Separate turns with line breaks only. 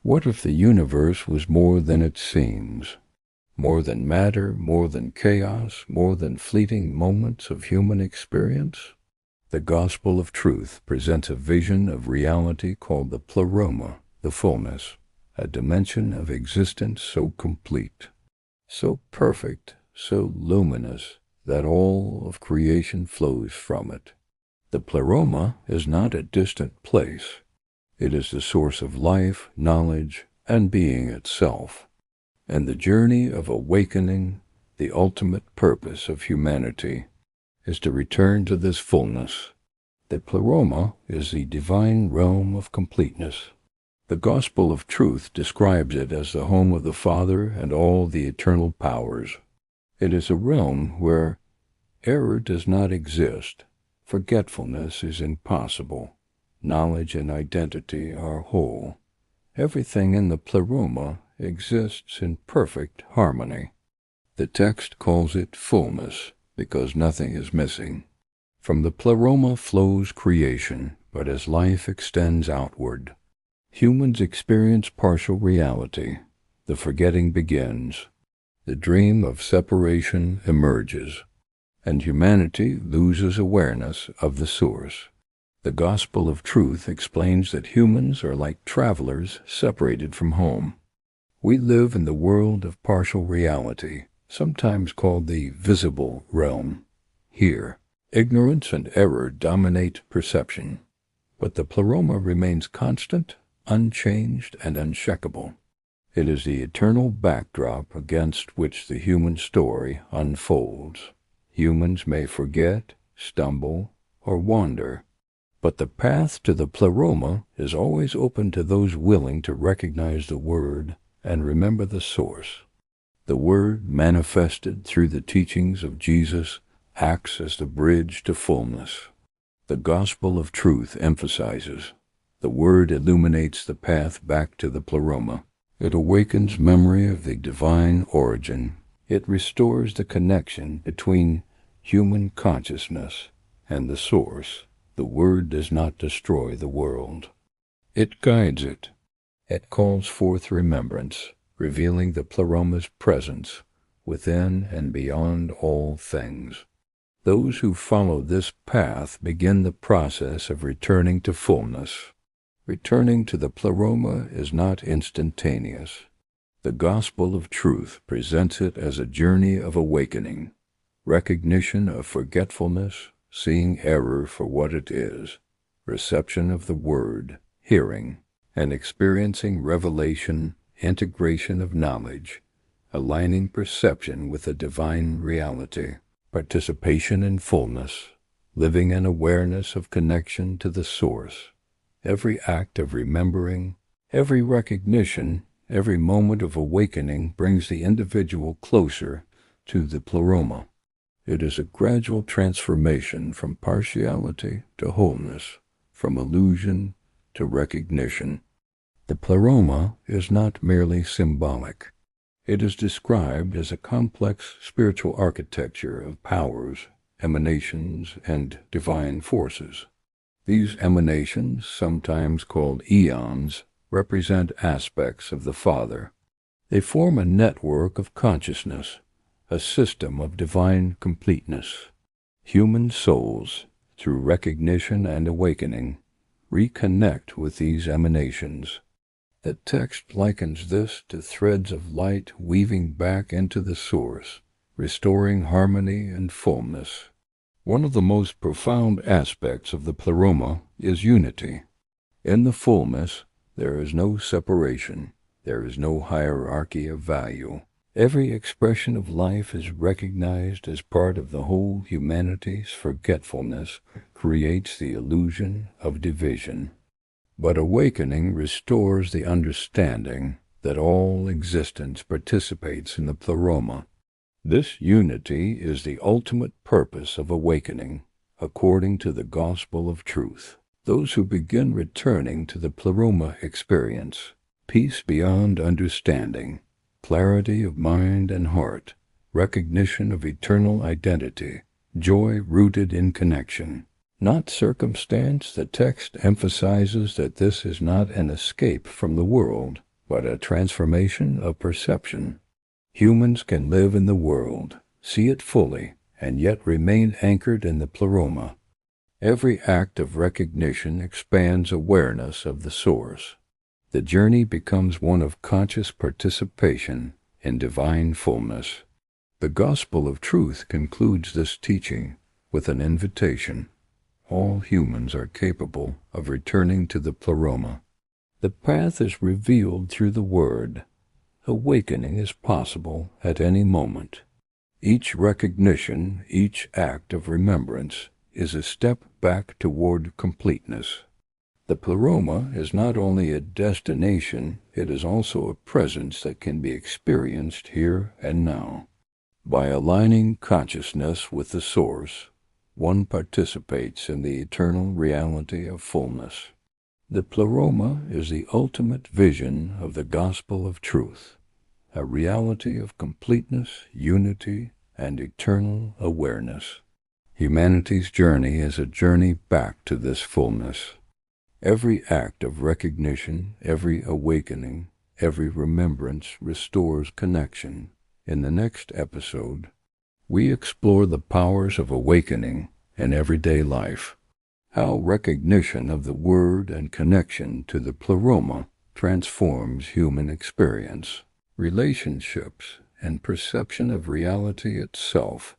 What if the universe was more than it seems? More than matter, more than chaos, more than fleeting moments of human experience? The Gospel of Truth presents a vision of reality called the Pleroma, the Fullness, a dimension of existence so complete, so perfect, so luminous, that all of creation flows from it. The Pleroma is not a distant place. It is the source of life, knowledge, and being itself. And the journey of awakening, the ultimate purpose of humanity, is to return to this fullness. The Pleroma is the divine realm of completeness. The Gospel of Truth describes it as the home of the Father and all the eternal powers. It is a realm where error does not exist, forgetfulness is impossible, knowledge and identity are whole. Everything in the Pleroma exists in perfect harmony. The text calls it fullness because nothing is missing. From the Pleroma flows creation, but as life extends outward, humans experience partial reality. The forgetting begins. The dream of separation emerges, and humanity loses awareness of the source. The Gospel of Truth explains that humans are like travelers separated from home. We live in the world of partial reality, sometimes called the visible realm. Here, ignorance and error dominate perception, but the Pleroma remains constant, unchanged, and unshakable. It is the eternal backdrop against which the human story unfolds. Humans may forget, stumble, or wander, but the path to the Pleroma is always open to those willing to recognize the Word and remember the source. The Word, manifested through the teachings of Jesus, acts as the bridge to fullness. The Gospel of Truth emphasizes, the Word illuminates the path back to the Pleroma. It awakens memory of the divine origin. It restores the connection between human consciousness and the source. The Word does not destroy the world. It guides it. It calls forth remembrance, revealing the Pleroma's presence within and beyond all things. Those who follow this path begin the process of returning to fullness. Returning to the Pleroma is not instantaneous. The Gospel of Truth presents it as a journey of awakening, recognition of forgetfulness, seeing error for what it is, reception of the Word, hearing, and experiencing revelation, integration of knowledge, aligning perception with the divine reality, participation in fullness, living in awareness of connection to the source. Every act of remembering, every recognition, every moment of awakening brings the individual closer to the Pleroma. It is a gradual transformation from partiality to wholeness, from illusion to recognition. The Pleroma is not merely symbolic. It is described as a complex spiritual architecture of powers, emanations, and divine forces. These emanations, sometimes called eons, represent aspects of the Father. They form a network of consciousness, a system of divine completeness. Human souls, through recognition and awakening, reconnect with these emanations. The text likens this to threads of light weaving back into the source, restoring harmony and fullness. One of the most profound aspects of the Pleroma is unity. In the fullness, there is no separation. There is no hierarchy of value. Every expression of life is recognized as part of the whole. Humanity's forgetfulness creates the illusion of division. But awakening restores the understanding that all existence participates in the Pleroma. This unity is the ultimate purpose of awakening, according to the Gospel of Truth. Those who begin returning to the Pleroma experience peace beyond understanding, clarity of mind and heart, recognition of eternal identity, joy rooted in connection. Not circumstance, the text emphasizes that this is not an escape from the world, but a transformation of perception. Humans can live in the world, see it fully, and yet remain anchored in the Pleroma. Every act of recognition expands awareness of the source. The journey becomes one of conscious participation in divine fullness. The Gospel of Truth concludes this teaching with an invitation. All humans are capable of returning to the Pleroma. The path is revealed through the Word. Awakening is possible at any moment. Each recognition, each act of remembrance, is a step back toward completeness. The Pleroma is not only a destination, it is also a presence that can be experienced here and now. By aligning consciousness with the Source, one participates in the eternal reality of fullness. The Pleroma is the ultimate vision of the Gospel of Truth, a reality of completeness, unity, and eternal awareness. Humanity's journey is a journey back to this fullness. Every act of recognition, every awakening, every remembrance restores connection. In the next episode, we explore the powers of awakening in everyday life, how recognition of the Word and connection to the Pleroma transforms human experience, relationships, and perception of reality itself.